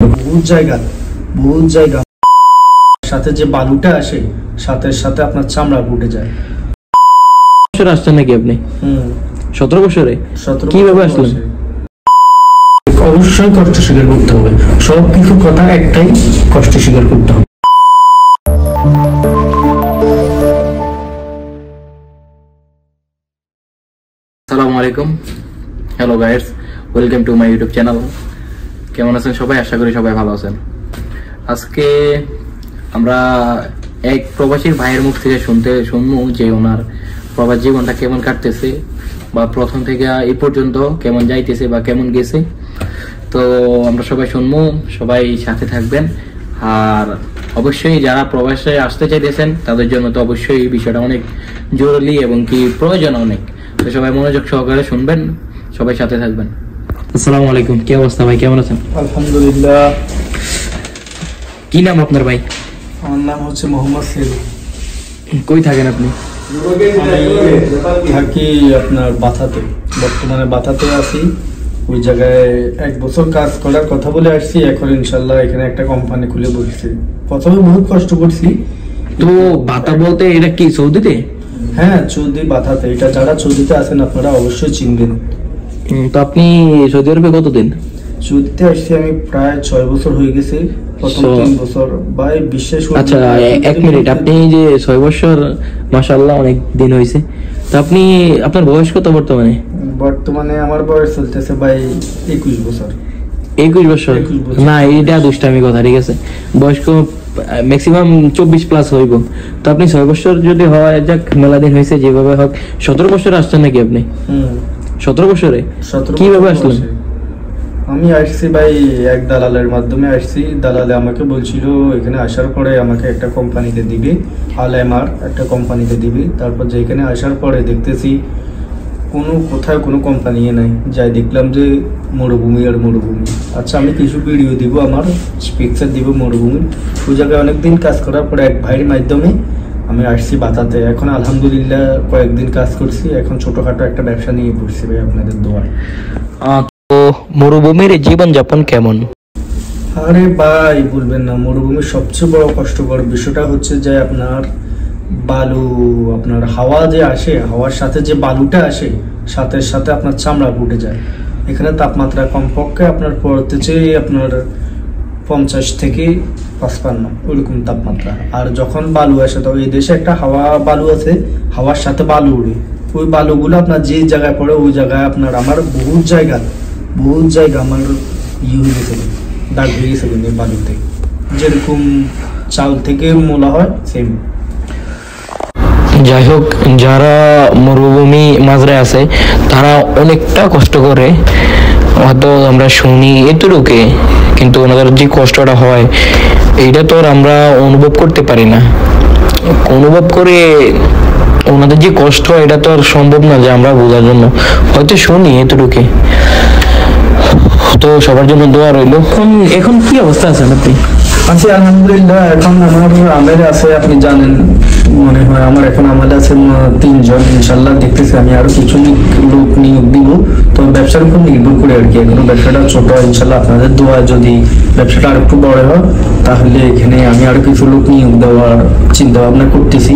বহুত জায়গা সাথে যে বালুটা আসে সাথে সাথে আপনার চামড়া ফুটে যায়। আসছেন নাকি আপনি? 17 বছরে কিভাবে আসলেন? অবশ্যই কষ্ট স্বীকার করতে হবে, সবকিছু কথা একটাই, কষ্ট স্বীকার করতে হবে। আসসালামু আলাইকুম, hello guys, welcome to my YouTube channel. কেমন আছেন সবাই? আশা করি সবাই ভালো আছেন। আজকে আমরা এক প্রবাসীর ভাইয়ের মুখ থেকে শুনবো যে ওনার প্রবাস জীবনটা কেমন কাটতেছে, বা প্রথম থেকে এই পর্যন্ত কেমন যাইতেছে বা কেমন গেছে। তো আমরা সবাই শুনবো, সবাই সাথে থাকবেন। আর অবশ্যই যারা প্রবাসে আসতে চাইতেছেন তাদের জন্য তো অবশ্যই এই বিষয়টা অনেক জরুরি এবং কি প্রয়োজন অনেক। তো সবাই মনোযোগ সহকারে শুনবেন, সবাই সাথে থাকবেন। আসসালামু আলাইকুম, কি অবস্থা ভাই, কেমন আছেন? আলহামদুলিল্লাহ। কি নাম আপনার ভাই? আমার নাম হচ্ছে মোহাম্মদ সেলু। কই থাকেন আপনি? আমি থাকি আপনার বাথাতে, বর্তমানে বাথাতে আছি। ওই জায়গায় 1 বছর কাজ করার কথা বলে আসছি। এখন ইনশাল্লাহ এখানে একটা কোম্পানি খুলে বসছি। প্রথমে বহুত কষ্ট করছি। তো বাতা বলতে এটা কি সৌদিতে? হ্যাঁ, সৌদি বাথাতে। এটা যারা সৌদিতে আছেন আপনারা অবশ্যই চিনবেন। তো আপনি সৌদি আরবে কতদিন? সৌদিতে আসছি আমি প্রায় 6 বছর হয়ে গেছে। প্রথম 3 বছর ভাই বিশ্বাস করুন। আচ্ছা, 1 মিনিট, আপনি যে 6 বছর, মাশাআল্লাহ অনেক দিন হয়েছে। তো আপনি, আপনার বয়স কত বর্তমানে? বর্তমানে আমার বয়স চলতেছে ভাই 21 বছর। 21 বছর? না, এটা দুষ্টামি কথা, ঠিক আছে। বয়স্ক ম্যাক্সিমাম 24 প্লাস হইব। তো আপনি 6 বছর যদি হয়, যাক মেলা দিন হয়েছে, যেভাবে হোক। 17 বছর আসছেন নাকি আপনি? 17 বছরে কিভাবে আসলেন? আমি আসছি ভাই এক দালালের মাধ্যমে আসছি। দালালে আমাকে বলছিল এখানে আসার পরে আমাকে একটা কোম্পানিতে দিবে, আলএমআর একটা কোম্পানিতে দিবে। তারপর যেখানে আসার পরে দেখতেছি কোথায় কোনো কোম্পানি নাই। যাই দেখলাম যে মরুভূমি আর মরুভূমি। আচ্ছা, আমি কিছু ভিডিও দিব, আমার পিকচার দিব মরুভূমি। ওই জায়গায় অনেকদিন কাজ করার পরে এক ভাইয়ের মাধ্যমে আমি আসছি বাতাতে। এখন আলহামদুলিল্লাহ কয়েকদিন কাজ করছি। এখন ছোটখাটো একটা ব্যবসা নিয়ে পড়ছি ভাই, আপনাদের দোয়ায়। তো মরুভূমির জীবন যাপন কেমন? আরে ভাই বলবেন না, মরুভূমির সবচেয়ে বড় কষ্টকর বিষয়টা হচ্ছে যে আপনার বালু, আপনার হাওয়া যে আসে, হাওয়ার সাথে যে বালুটা আসে সাথে সাথে আপনার চামড়া ফুটে যায়। এখানে তাপমাত্রা কমপক্ষে আপনার পড়তেছে আপনার 50 থেকে 55 ওইরকম তাপমাত্রা। আর যখন বালু আসে, তো এই দেশে একটা বালু আছে, হাওয়ার সাথে বালু উড়ে। ওই বালুগুলো আপনার যে জায়গায় পড়ে ওই জায়গায় আপনার আমার বহুত জায়গা আমার হয়ে গেছে, দাগ হয়ে গেছে বালুতে, যেরকম চাল থেকে মোলা হয় সেম। যাই হোক, যারা মরুভূমি মাঝরায় আছে তারা অনেকটা কষ্ট করে, হয়তো আমরা শুনি এতটুকু, কিন্তু ওনাদের যে কষ্টটা হয় এইটা তো আর আমরা অনুভব করতে পারি না। অনুভব করে ওনাদের যে কষ্ট, এটা তো আর সম্ভব না যে আমরা বোঝার জন্য, হয়তো শুনি এতটুকু। তো সবার জন্য দোয়া রইল। এখন কি অবস্থা আছেন আপনি? আছি আলহামদুলিল্লাহ। এখন আমার আমের আছে, আপনি জানেন মনে হয়, আমার এখন আমাদের আছে 3 জন। ইনশাল্লাহ দেখতেছি আমি আরো কিছু লোক নিয়োগ দিব। তো ব্যবসার উপর নির্ভর করে আর কি। এখনো ব্যবসাটা ছোট, ইনশাল্লাহ আপনাদের দোয়া যদি ব্যবসাটা আর একটু বড় হয় তাহলে এখানে আমি আরো কিছু লোক নিয়োগ দেওয়ার চিন্তা ভাবনা করতেছি।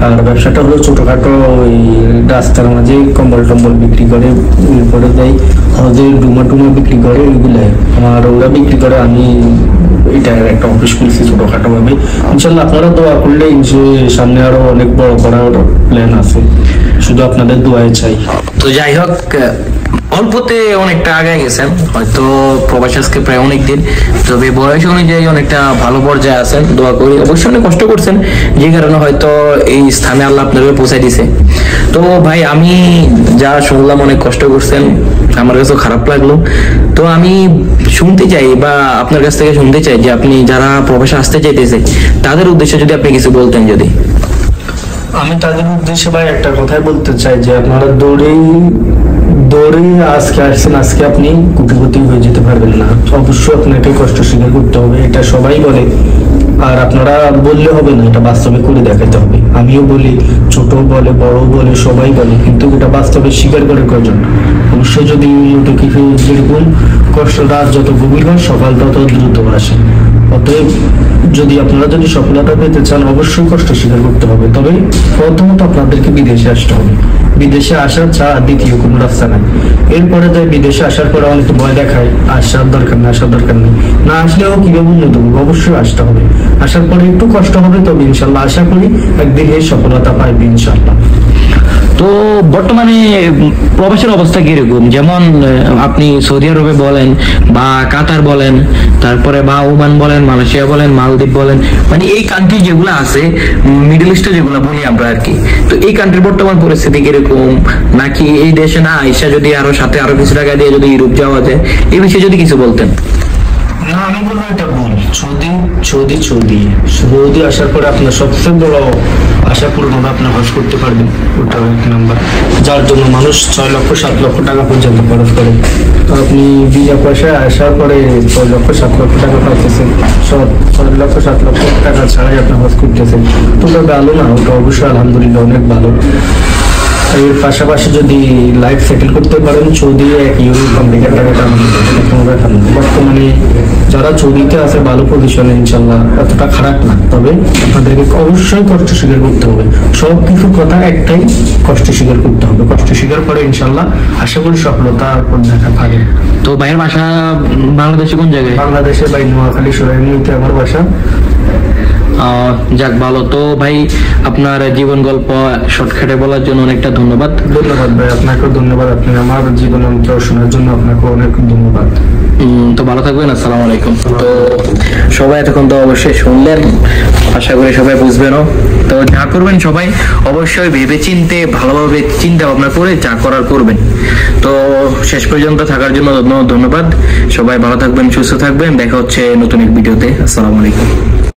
আর ব্যবসাটা হলো ছোটখাটো, ওই রাস্তার মাঝে কম্বল টম্বল বিক্রি করে, এরপরে দেয় হজের ডুমা টুমা বিক্রি করে, ওইগুলাই আমার ওরা বিক্রি করে। আমি এটার একটা অফিস খুলছি ছোটখাটো ভাবে। ইনশাল্লাহ আপনারা দোয়া করলে সামনে আরো অনেক বড় করার প্ল্যান আছে, শুধু আপনাদের দোয়াই চাই। তো যাই হোক, অল্পতে অনেকটা আগে গেছেন, হয়তো প্রবাসী আজকে প্রায় অনেকদিন, তবে বয়স অনুযায়ী অনেকটা ভালো পর্যায়ে আছেন। দোয়া করি, অবশ্যই অনেক কষ্ট করছেন, যে কারণে হয়তো এই স্থানে আল্লাহ আপনাদের পৌঁছায় দিছে। তো ভাই, আমি যা শুনলাম অনেক কষ্ট করছেন, আমার কাছে খারাপ লাগলো। তো আমি শুনতে চাই, বা আপনার কাছ থেকে শুনতে চাই যে আপনি যারা প্রবাসে আসতে চাইতেছে তাদের উদ্দেশ্যে যদি আপনি কিছু বলতেন। যদি আমি তাদের উদ্দেশ্যে ভাই একটা কথাই বলতে চাই যে আপনারা দৌড়ে আজকে আসছেন, আজকে আপনি কোটিপতি হয়ে যেতে পারবেন না। অবশ্যই আপনাকে কষ্ট স্বীকার করতে হবে, এটা সবাই বলে। আর আপনারা বললে হবে না, এটা বাস্তবে করে দেখাতে হবে। আমিও বলি, ছোট বলে, বড় বলে, সবাই বলে, কিন্তু এটা বাস্তবে স্বীকার করে প্রয়োজন। অবশ্যই যদি কিছু যেরকম কষ্টটা যত গভীর হয়, সকাল তত দ্রুত আসে। অতএব যদি সফলতা পেতে চান, অবশ্যই কষ্ট স্বীকার করতে হবে। তবে প্রথমত আপনাদেরকে বিদেশে আসতে হবে। বিদেশে আসা ছাড়া দ্বিতীয় কোনো রাস্তা নাই। এরপরে যায় বিদেশে আসার পরে অনেকে ভয় দেখায়, আসার দরকার নেই, আসার দরকার নেই। না আসলেও কিভাবে উন্নত হবে, অবশ্যই আসতে হবে। আসার পরে একটু কষ্ট হবে, তবে ইনশাল্লাহ আশা করি একদিন এই সফলতা পাইবে ইনশাল্লাহ। তো বর্তমানে প্রবাসের অবস্থা কিরকম? যেমন আপনি সৌদি আরবে বলেন বা কাতার বলেন, তারপরে বা ওমান বলেন, মালয়েশিয়া বলেন, মালদ্বীপ বলেন, মানে এই কান্ট্রি যেগুলো আছে, মিডল ইস্টে যেগুলো বলি আমরা আর কি, তো এই কান্ট্রির বর্তমান পরিস্থিতি কিরকম? নাকি এই দেশে না আইসা যদি সাথে আরো কিছু টাকা দিয়ে যদি ইউরোপ যাওয়া যায়, এই বিষয়ে যদি কিছু বলতেন। না, আমি বলবো এটা ভুল। সৌদি আসার পরে আপনার সবচেয়ে বড় আশা পূরণ হবে, আপনার হজ করতে পারবেন, ওটা এক নাম্বার। যার জন্য মানুষ 6 লক্ষ 7 লক্ষ টাকা পর্যন্ত খরচ করে। তো আপনি বিনা পয়সায় আসার পরে 6 লক্ষ 7 লক্ষ টাকা পাচ্ছেন, 6 লক্ষ 7 লক্ষ টাকা ছাড়াই আপনি হজ করতেছেন। তো ওটা ভালো না? ওটা অবশ্যই আলহামদুলিল্লাহ অনেক ভালো। এর পাশাপাশি যদি লাইফ সেটেল করতে পারেন, সৌদি 1 ইউরো আমেরিকার টাকাটা কোনো ব্যাপার না। বর্তমানে যারা সৌদিতে আছে ভালো পজিশনে, ইনশাল্লাহ এতটা খারাপ না। তবে আপনাদেরকে অবশ্যই কষ্ট স্বীকার করতে হবে। সব কিছুর কথা একটাই, কষ্ট স্বীকার করতে হবে। কষ্ট স্বীকার করে ইনশাল্লাহ আশা করি সফলতা দেখা পাবে। তো ভাইয়ের বাসা বাংলাদেশে কোন জায়গায়? বাংলাদেশে ভাই নোয়াখালী সরাইমুড়িতে আমার বাসা। যাক, ভালো। তো ভাই আপনার জীবন গল্প শর্টকাটে বলার জন্য অনেকটা ধন্যবাদ। ধন্যবাদ ভাই, আপনাকেও ধন্যবাদ। আপনি আমার জীবন অন্তর শোনার জন্য আপনাকে অনেক ধন্যবাদ। তো ভালো থাকবেন, আসসালামু আলাইকুম। তো সবাই এতক্ষণ তো অবশ্যই শুনলেন, আশা করি সবাই বুঝবেনও। তো যা করবেন সবাই অবশ্যই ভেবে চিন্তে, ভালোভাবে চিন্তা ভাবনা করে যা করার করবেন। তো শেষ পর্যন্ত থাকার জন্য ধন্যবাদ। সবাই ভালো থাকবেন, সুস্থ থাকবেন। দেখা হচ্ছে নতুন এক ভিডিওতে। আসসালামু আলাইকুম।